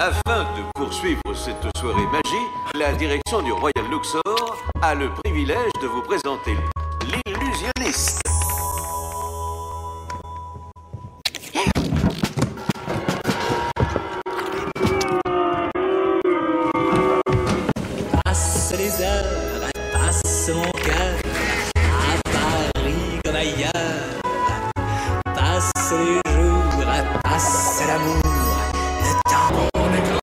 Afin de poursuivre cette soirée magie, la direction du Royal Luxor a le privilège de vous présenter l'illusionniste. Passe les heures, passe mon cœur, à Paris comme ailleurs. Passe les jours, passe l'amour, le temps m'éclate.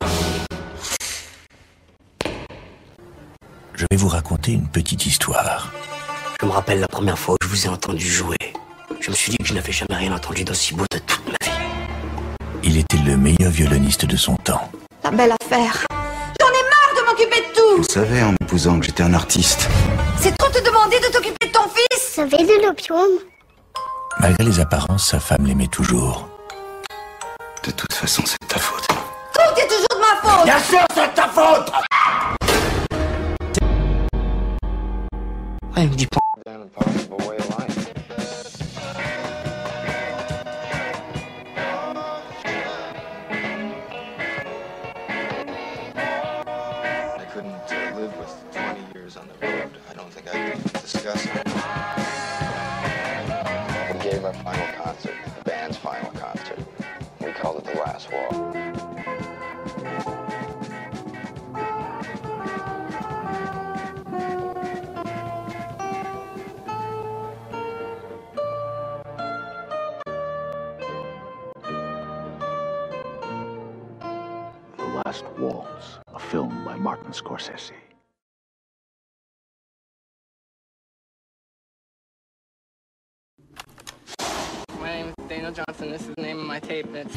Je vais vous raconter une petite histoire. Je me rappelle la première fois où je vous ai entendu jouer. Je me suis dit que je n'avais jamais rien entendu d'aussi beau de toute ma vie. Il était le meilleur violoniste de son temps. La belle affaire. J'en ai marre de m'occuper de tout. Je savais en m'épousant que j'étais un artiste. C'est trop te demander de t'occuper de ton fils. Vous avez de l'opium? Malgré les apparences, sa femme l'aimait toujours. De toute façon, c'est de ta faute. Tout est toujours de ma faute. Bien sûr, c'est de ta faute. Ouais, il me dit pas. I couldn't live with 20 years on the road. I don't think I could discuss it. We gave our final concert, the band's final concert. We called it The Last Walk. The Last Waltz, a film by Martin Scorsese. My name is Daniel Johnson. This is the name of my tape. It's